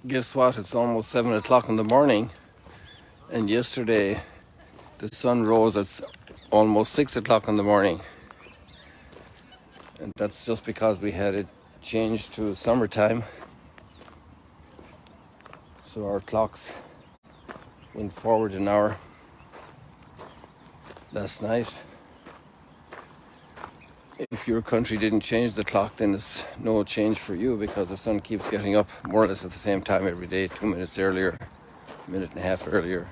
Guess what? It's almost 7 o'clock in the morning, and yesterday the sun rose at almost 6 o'clock in the morning. And that's just because we had it changed to summertime. So our clocks went forward an hour last night. If your country didn't change the clock, then it's no change for you, because the sun keeps getting up more or less at the same time every day, 2 minutes earlier, a minute and a half earlier.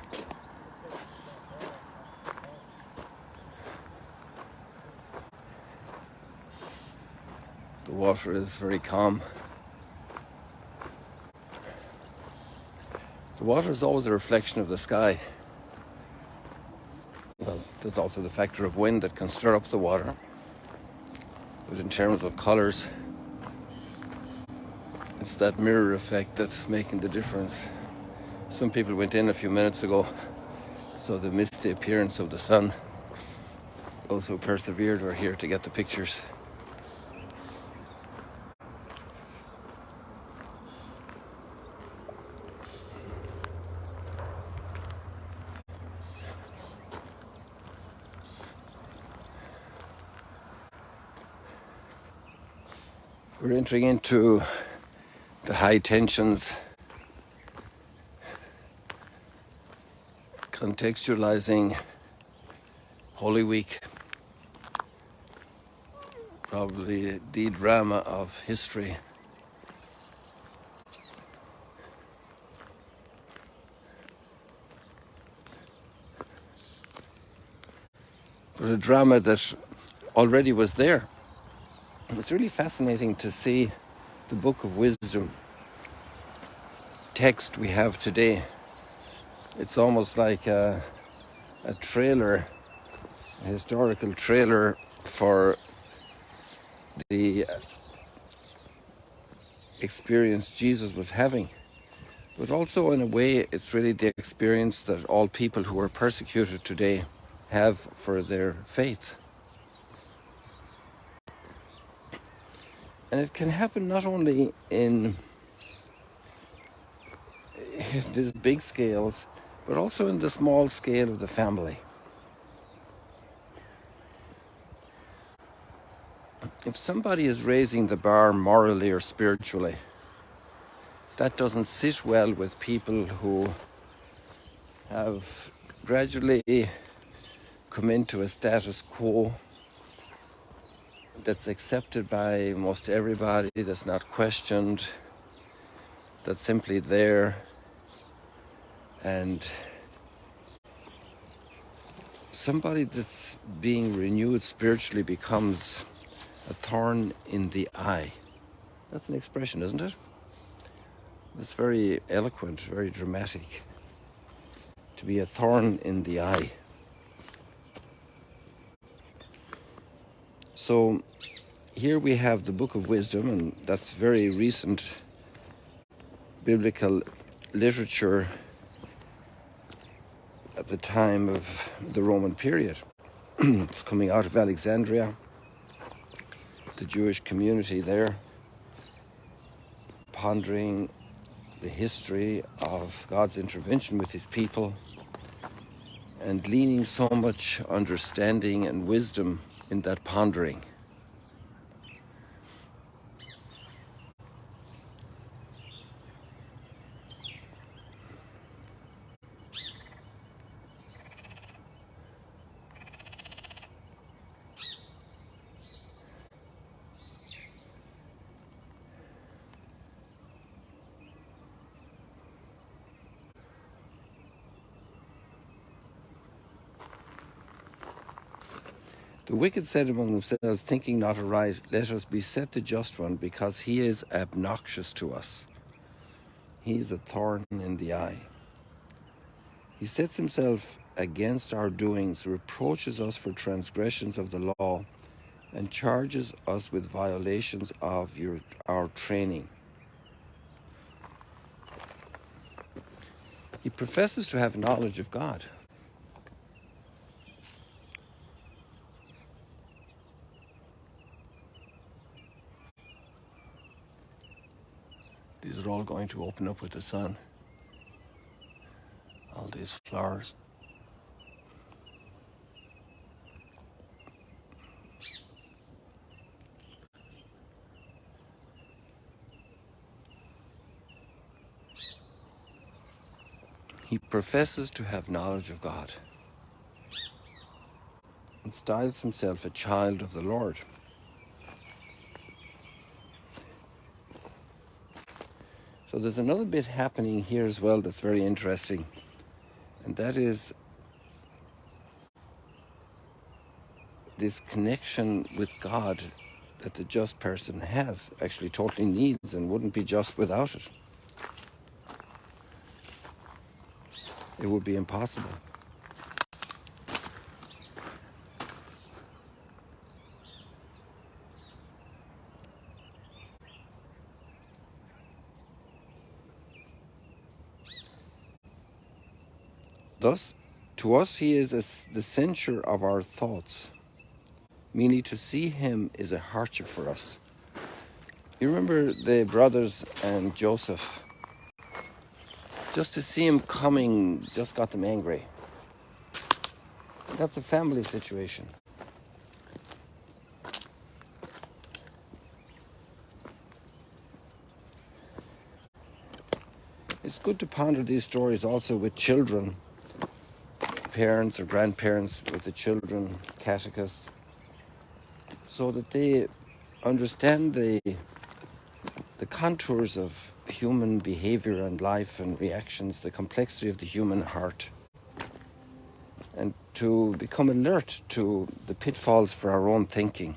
The water is very calm. The water is always a reflection of the sky. Well, there's also the factor of wind that can stir up the water. But in terms of colours, it's that mirror effect that's making the difference. Some people went in a few minutes ago, so they missed the appearance of the sun. Those who persevered were here to get the pictures. We're entering into the high tensions, contextualizing Holy Week, probably the drama of history. But a drama that already was there. It's really fascinating to see the Book of Wisdom text we have today. It's almost like a trailer, a historical trailer for the experience Jesus was having. But also, in a way, it's really the experience that all people who are persecuted today have for their faith. And it can happen not only in these big scales, but also in the small scale of the family. If somebody is raising the bar morally or spiritually, that doesn't sit well with people who have gradually come into a status quo that's accepted by most everybody, that's not questioned, that's simply there. And somebody that's being renewed spiritually becomes a thorn in the eye. That's an expression, isn't it? That's very eloquent, very dramatic. To be a thorn in the eye. So here we have the Book of Wisdom, and that's very recent biblical literature at the time of the Roman period. It's coming out of Alexandria, the Jewish community there, pondering the history of God's intervention with his people, and gleaning so much understanding and wisdom in that pondering. The wicked said among themselves, thinking not aright, let us beset the just one, because he is obnoxious to us. He is a thorn in the eye. He sets himself against our doings, reproaches us for transgressions of the law, and charges us with violations of our training. He professes to have knowledge of God. These are all going to open up with the sun. All these flowers. He professes to have knowledge of God and styles himself a child of the Lord. So there's another bit happening here as well that's very interesting, and that is this connection with God that the just person has, actually totally needs and wouldn't be just without it. It would be impossible. Thus, to us he is the censure of our thoughts, meaning to see him is a hardship for us. You remember the brothers and Joseph? Just to see him coming just got them angry. That's a family situation. It's good to ponder these stories also with children, parents or grandparents with the children, catechists, so that they understand the contours of human behavior and life and reactions, the complexity of the human heart, and to become alert to the pitfalls for our own thinking.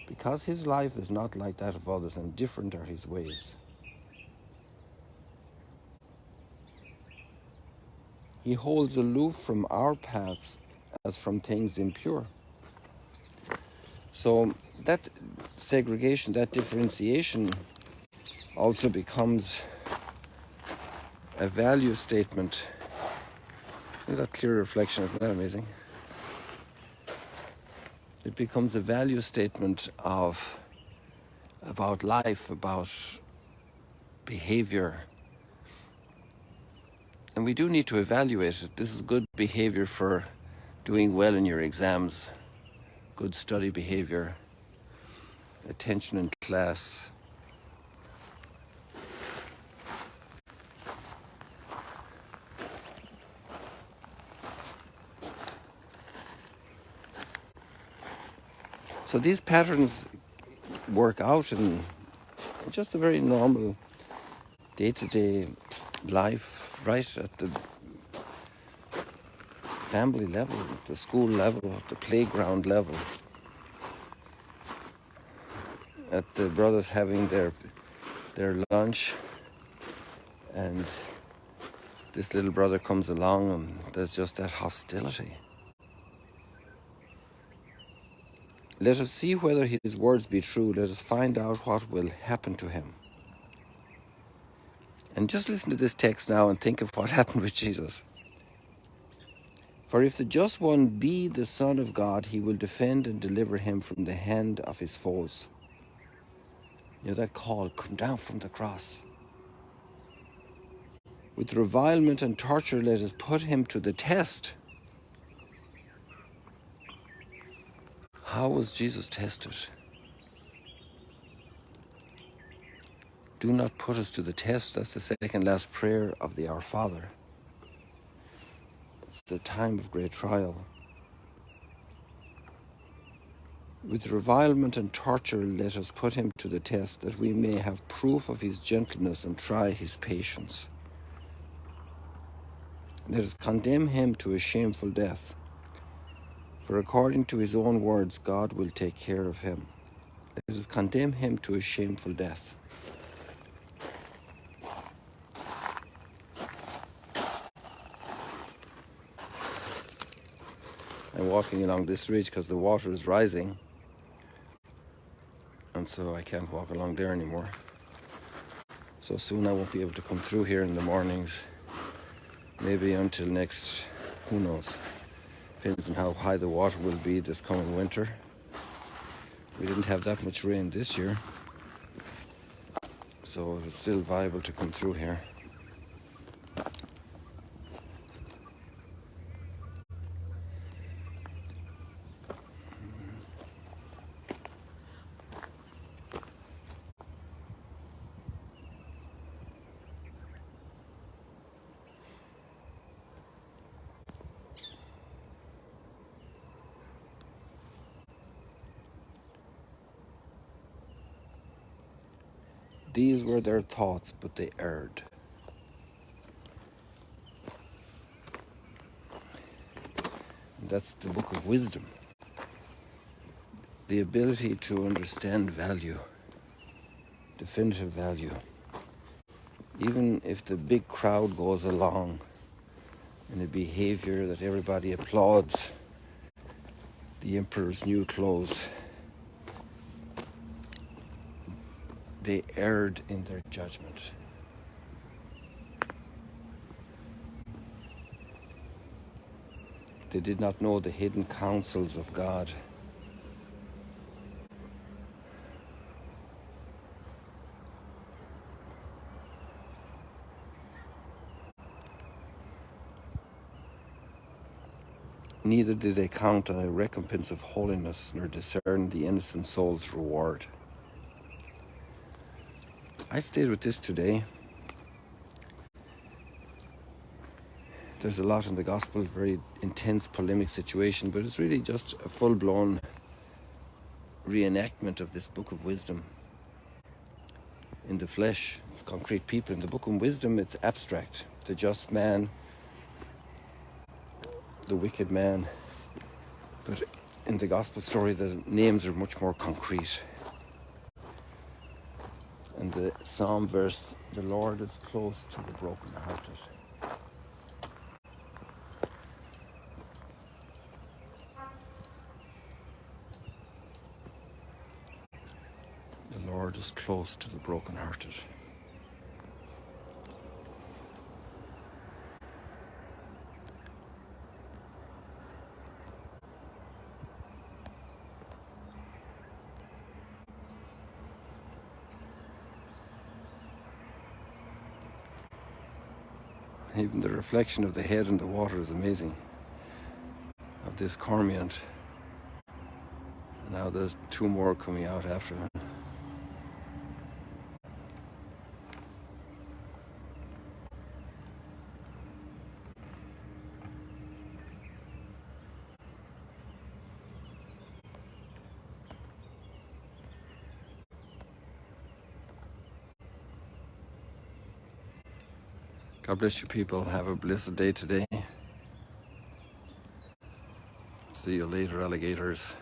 Because his life is not like that of others, and different are his ways. He holds aloof from our paths as from things impure. So that segregation, that differentiation also becomes a value statement. Look at that clear reflection, isn't that amazing? It becomes a value statement about life, about behavior. And we do need to evaluate it. This is good behavior for doing well in your exams, good study behavior, attention in class. So these patterns work out in just a very normal day-to-day life, right at the family level, at the school level, at the playground level, at the brothers having their lunch, and this little brother comes along and there's just that hostility. Let us see whether his words be true. Let us find out what will happen to him. And just listen to this text now and think of what happened with Jesus. For if the just one be the Son of God, he will defend and deliver him from the hand of his foes. You know that call, come down from the cross. With revilement and torture, let us put him to the test. How was Jesus tested? Do not put us to the test. That's the second last prayer of the Our Father. It's the time of great trial. With revilement and torture, let us put him to the test, that we may have proof of his gentleness and try his patience. Let us condemn him to a shameful death, for according to his own words, God will take care of him. Let us condemn him to a shameful death. I'm walking along this ridge because the water is rising, and so I can't walk along there anymore. So soon I won't be able to come through here in the mornings. Maybe until next, who knows. Depends on how high the water will be this coming winter. We didn't have that much rain this year, so it's still viable to come through here. These were their thoughts, but they erred. And that's the book of wisdom. The ability to understand value, definitive value. Even if the big crowd goes along in a behavior that everybody applauds, the emperor's new clothes, they erred in their judgment. They did not know the hidden counsels of God. Neither did they count on a recompense of holiness, nor discern the innocent soul's reward. I stayed with this today. There's a lot in the gospel, very intense polemic situation, but it's really just a full-blown reenactment of this book of wisdom in the flesh, concrete people. In the book of wisdom, it's abstract. The just man, the wicked man. But in the gospel story, the names are much more concrete. And the psalm verse, the Lord is close to the brokenhearted. The Lord is close to the brokenhearted. Even the reflection of the head in the water is amazing. Of this cormorant. And now there's two more coming out after him. God bless you people. Have a blessed day today. See you later, alligators.